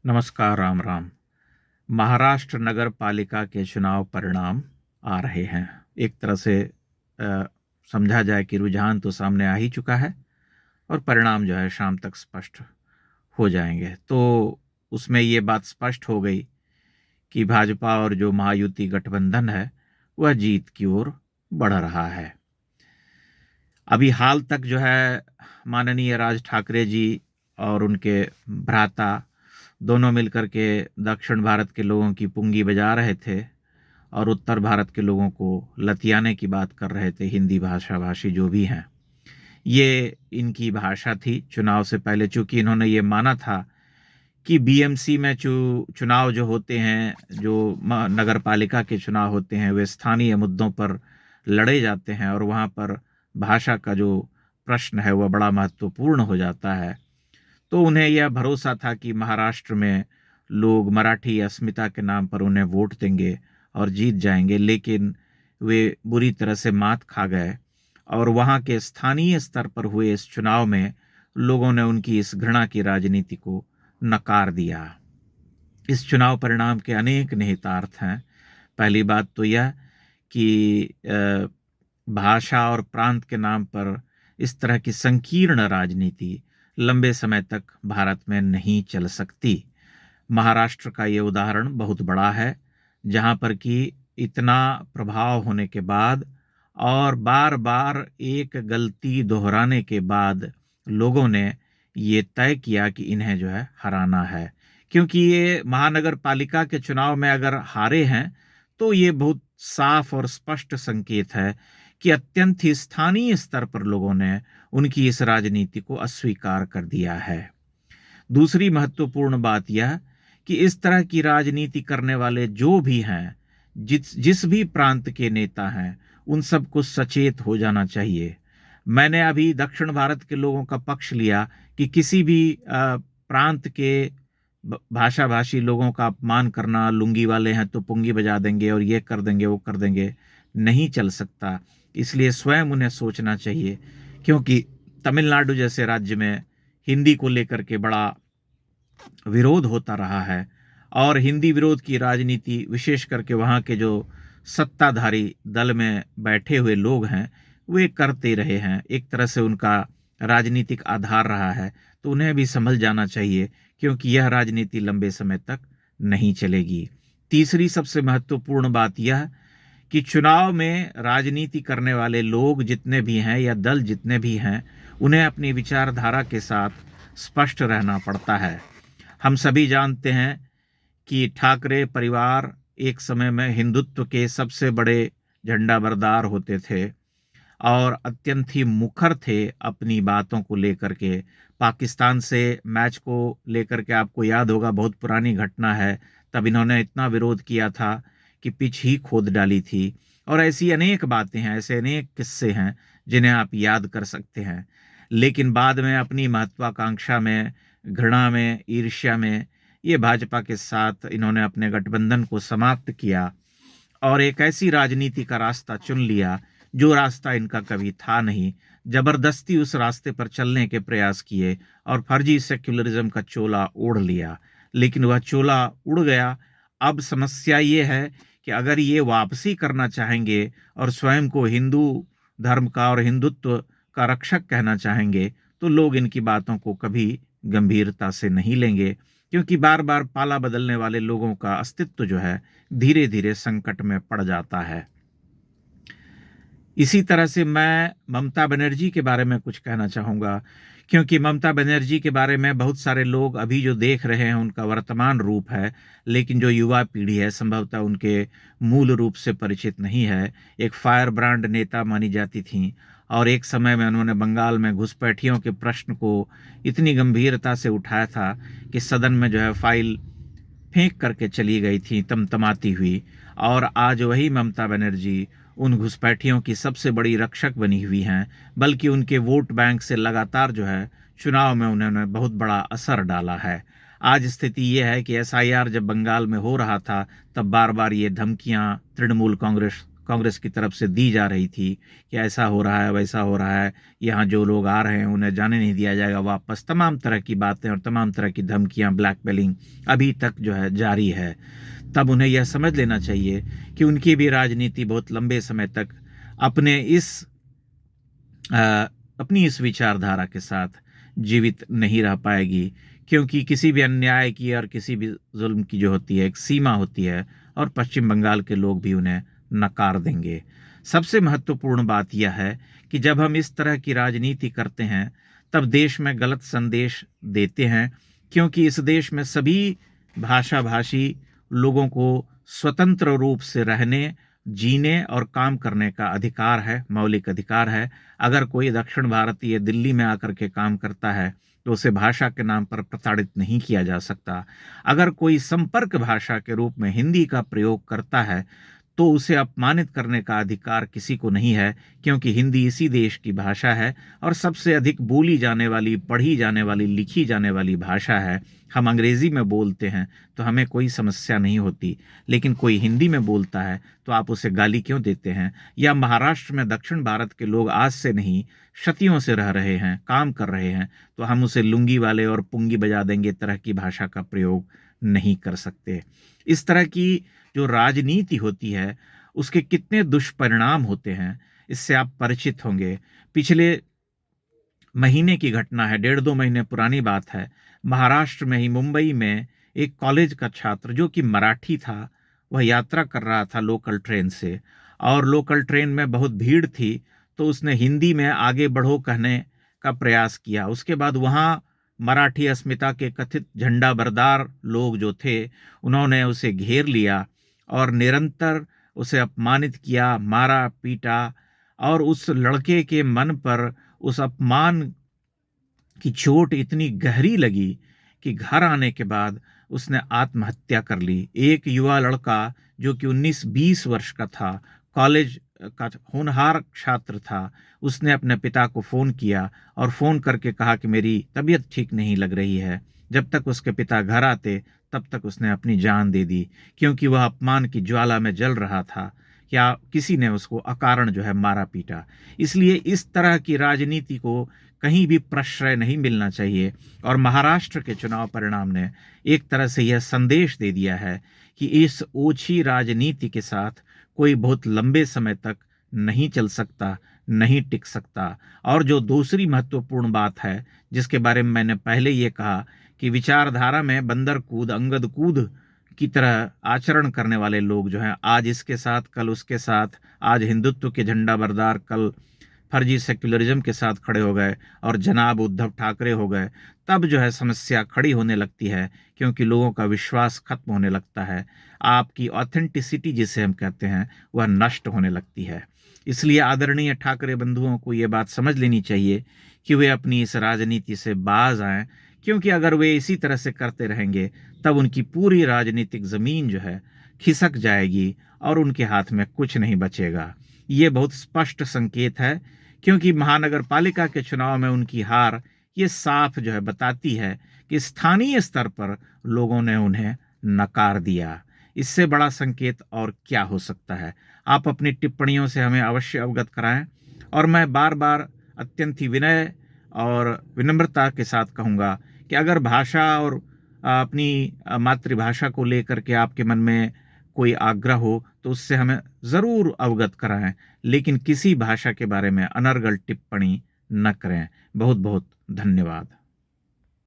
नमस्कार, राम राम। महाराष्ट्र नगर पालिका के चुनाव परिणाम आ रहे हैं। एक तरह से अ, समझा जाए कि रुझान तो सामने आ ही चुका है और परिणाम जो है शाम तक स्पष्ट हो जाएंगे। तो उसमें ये बात स्पष्ट हो गई कि भाजपा और जो महायुति गठबंधन है वह जीत की ओर बढ़ रहा है। अभी हाल तक जो है माननीय राज ठाकरे जी और उनके भ्राता दोनों मिलकर के दक्षिण भारत के लोगों की पुंगी बजा रहे थे और उत्तर भारत के लोगों को लतियाने की बात कर रहे थे। हिंदी भाषा भाषी जो भी हैं, ये इनकी भाषा थी। चुनाव से पहले चूंकि इन्होंने ये माना था कि बीएमसी में चुनाव जो होते हैं, जो नगर पालिका के चुनाव होते हैं, वे स्थानीय मुद्दों पर लड़े जाते हैं और वहाँ पर भाषा का जो प्रश्न है वह बड़ा महत्वपूर्ण हो जाता है। तो उन्हें यह भरोसा था कि महाराष्ट्र में लोग मराठी अस्मिता के नाम पर उन्हें वोट देंगे और जीत जाएंगे, लेकिन वे बुरी तरह से मात खा गए और वहाँ के स्थानीय स्तर पर हुए इस चुनाव में लोगों ने उनकी इस घृणा की राजनीति को नकार दिया। इस चुनाव परिणाम के अनेक निहितार्थ हैं। पहली बात तो यह कि भाषा और प्रांत के नाम पर इस तरह की संकीर्ण राजनीति लंबे समय तक भारत में नहीं चल सकती। महाराष्ट्र का ये उदाहरण बहुत बड़ा है, जहां पर कि इतना प्रभाव होने के बाद और बार बार एक गलती दोहराने के बाद लोगों ने ये तय किया कि इन्हें जो है हराना है। क्योंकि ये महानगर पालिका के चुनाव में अगर हारे हैं तो ये बहुत साफ और स्पष्ट संकेत है कि अत्यंत ही स्थानीय स्तर पर लोगों ने उनकी इस राजनीति को अस्वीकार कर दिया है। दूसरी महत्वपूर्ण बात यह कि इस तरह की राजनीति करने वाले जो भी हैं, जिस भी प्रांत के नेता हैं, उन सबको सचेत हो जाना चाहिए। मैंने अभी दक्षिण भारत के लोगों का पक्ष लिया कि किसी भी प्रांत के भाषा भाषी लोगों का अपमान करना, लुंगी वाले हैं तो पुंगी बजा देंगे और ये कर देंगे वो कर देंगे, नहीं चल सकता। इसलिए स्वयं उन्हें सोचना चाहिए, क्योंकि तमिलनाडु जैसे राज्य में हिंदी को लेकर के बड़ा विरोध होता रहा है और हिंदी विरोध की राजनीति विशेष करके वहाँ के जो सत्ताधारी दल में बैठे हुए लोग हैं वे करते रहे हैं। एक तरह से उनका राजनीतिक आधार रहा है। तो उन्हें भी समझ जाना चाहिए, क्योंकि यह राजनीति लंबे समय तक नहीं चलेगी। तीसरी सबसे महत्वपूर्ण बात यह कि चुनाव में राजनीति करने वाले लोग जितने भी हैं या दल जितने भी हैं, उन्हें अपनी विचारधारा के साथ स्पष्ट रहना पड़ता है। हम सभी जानते हैं कि ठाकरे परिवार एक समय में हिंदुत्व के सबसे बड़े झंडा बरदार होते थे और अत्यंत ही मुखर थे अपनी बातों को लेकर के। पाकिस्तान से मैच को लेकर के आपको याद होगा, बहुत पुरानी घटना है, तब इन्होंने इतना विरोध किया था कि पिच ही खोद डाली थी। और ऐसी अनेक बातें हैं, ऐसे अनेक किस्से हैं जिन्हें आप याद कर सकते हैं। लेकिन बाद में अपनी महत्वाकांक्षा में, घृणा में, ईर्ष्या में ये भाजपा के साथ इन्होंने अपने गठबंधन को समाप्त किया और एक ऐसी राजनीति का रास्ता चुन लिया जो रास्ता इनका कभी था नहीं। जबरदस्ती उस रास्ते पर चलने के प्रयास किए और फर्जी सेक्युलरिज्म का चोला ओढ़ लिया, लेकिन वह चोला उड़ गया। अब समस्या ये है कि अगर ये वापसी करना चाहेंगे और स्वयं को हिंदू धर्म का और हिंदुत्व का रक्षक कहना चाहेंगे, तो लोग इनकी बातों को कभी गंभीरता से नहीं लेंगे, क्योंकि बार बार पाला बदलने वाले लोगों का अस्तित्व जो है धीरे धीरे संकट में पड़ जाता है। इसी तरह से मैं ममता बनर्जी के बारे में कुछ कहना चाहूँगा, क्योंकि ममता बनर्जी के बारे में बहुत सारे लोग अभी जो देख रहे हैं उनका वर्तमान रूप है, लेकिन जो युवा पीढ़ी है संभवतः उनके मूल रूप से परिचित नहीं है। एक फायर ब्रांड नेता मानी जाती थी और एक समय में उन्होंने बंगाल में घुसपैठियों के प्रश्न को इतनी गंभीरता से उठाया था कि सदन में जो है फाइल फेंक करके चली गई थी तमतमाती हुई। और आज वही ममता बनर्जी उन घुसपैठियों की सबसे बड़ी रक्षक बनी हुई हैं, बल्कि उनके वोट बैंक से लगातार जो है चुनाव में उन्होंने बहुत बड़ा असर डाला है। आज स्थिति ये है कि एसआईआर जब बंगाल में हो रहा था तब बार बार ये धमकियां तृणमूल कांग्रेस कांग्रेस की तरफ से दी जा रही थी कि ऐसा हो रहा है, वैसा हो रहा है, यहाँ जो लोग आ रहे हैं उन्हें जाने नहीं दिया जाएगा वापस, तमाम तरह की बातें और तमाम तरह की धमकियां, ब्लैकमेलिंग अभी तक जो है जारी है, तब उन्हें यह समझ लेना चाहिए कि उनकी भी राजनीति बहुत लंबे समय तक अपने अपनी इस विचारधारा के साथ जीवित नहीं रह पाएगी, क्योंकि किसी भी अन्याय की और किसी भी जुल्म की जो होती है एक सीमा होती है, और पश्चिम बंगाल के लोग भी उन्हें नकार देंगे। सबसे महत्वपूर्ण बात यह है कि जब हम इस तरह की राजनीति करते हैं तब देश में गलत संदेश देते हैं, क्योंकि इस देश में सभी भाषा भाषी लोगों को स्वतंत्र रूप से रहने, जीने और काम करने का अधिकार है, मौलिक अधिकार है। अगर कोई दक्षिण भारतीय दिल्ली में आकर के काम करता है तो उसे भाषा के नाम पर प्रताड़ित नहीं किया जा सकता। अगर कोई संपर्क भाषा के रूप में हिंदी का प्रयोग करता है तो उसे अपमानित करने का अधिकार किसी को नहीं है, क्योंकि हिंदी इसी देश की भाषा है और सबसे अधिक बोली जाने वाली, पढ़ी जाने वाली, लिखी जाने वाली भाषा है। हम अंग्रेजी में बोलते हैं तो हमें कोई समस्या नहीं होती, लेकिन कोई हिंदी में बोलता है तो आप उसे गाली क्यों देते हैं? या महाराष्ट्र में दक्षिण भारत के लोग आज से नहीं शतियों से रह रहे हैं, काम कर रहे हैं, तो हम उसे लुंगी वाले और पुंगी बजा देंगे तरह की भाषा का प्रयोग नहीं कर सकते। इस तरह की जो राजनीति होती है उसके कितने दुष्परिणाम होते हैं इससे आप परिचित होंगे। पिछले महीने की घटना है, 1.5-2 महीने पुरानी बात है। महाराष्ट्र में ही मुंबई में एक कॉलेज का छात्र जो कि मराठी था, वह यात्रा कर रहा था लोकल ट्रेन से, और लोकल ट्रेन में बहुत भीड़ थी, तो उसने हिंदी में आगे बढ़ो कहने का प्रयास किया। उसके बाद वहाँ मराठी अस्मिता के कथित झंडा बरदार लोग जो थे उन्होंने उसे घेर लिया और निरंतर उसे अपमानित किया, मारा पीटा, और उस लड़के के मन पर उस अपमान की चोट इतनी गहरी लगी कि घर आने के बाद उसने आत्महत्या कर ली। एक युवा लड़का जो कि 19-20 वर्ष का था, कॉलेज का होनहार छात्र था, उसने अपने पिता को फ़ोन किया और फ़ोन करके कहा कि मेरी तबीयत ठीक नहीं लग रही है। जब तक उसके पिता घर आते तब तक उसने अपनी जान दे दी, क्योंकि वह अपमान की ज्वाला में जल रहा था। क्या किसी ने उसको अकारण जो है मारा पीटा। इसलिए इस तरह की राजनीति को कहीं भी प्रश्रय नहीं मिलना चाहिए, और महाराष्ट्र के चुनाव परिणाम ने एक तरह से यह संदेश दे दिया है कि इस ओछी राजनीति के साथ कोई बहुत लंबे समय तक नहीं चल सकता, नहीं टिक सकता। और जो दूसरी महत्वपूर्ण बात है जिसके बारे में मैंने पहले ये कहा कि विचारधारा में बंदर कूद अंगद कूद की तरह आचरण करने वाले लोग जो हैं, आज इसके साथ कल उसके साथ, आज हिंदुत्व के झंडा बरदार कल फर्जी सेक्युलरिज्म के साथ खड़े हो गए और जनाब उद्धव ठाकरे हो गए, तब जो है समस्या खड़ी होने लगती है, क्योंकि लोगों का विश्वास खत्म होने लगता है। आपकी ऑथेंटिसिटी जिसे हम कहते हैं वह नष्ट होने लगती है। इसलिए आदरणीय ठाकरे बंधुओं को ये बात समझ लेनी चाहिए कि वे अपनी इस राजनीति से बाज आएं, क्योंकि अगर वे इसी तरह से करते रहेंगे तब उनकी पूरी राजनीतिक ज़मीन जो है खिसक जाएगी और उनके हाथ में कुछ नहीं बचेगा। ये बहुत स्पष्ट संकेत है, क्योंकि महानगर पालिका के चुनाव में उनकी हार ये साफ जो है बताती है कि स्थानीय स्तर पर लोगों ने उन्हें नकार दिया। इससे बड़ा संकेत और क्या हो सकता है? आप अपनी टिप्पणियों से हमें अवश्य अवगत कराएं, और मैं बार बार अत्यंत ही विनय और विनम्रता के साथ कहूँगा कि अगर भाषा और अपनी मातृभाषा को लेकर के आपके मन में कोई आग्रह हो तो उससे हमें ज़रूर अवगत कराएं, लेकिन किसी भाषा के बारे में अनर्गल टिप्पणी न करें। बहुत बहुत धन्यवाद।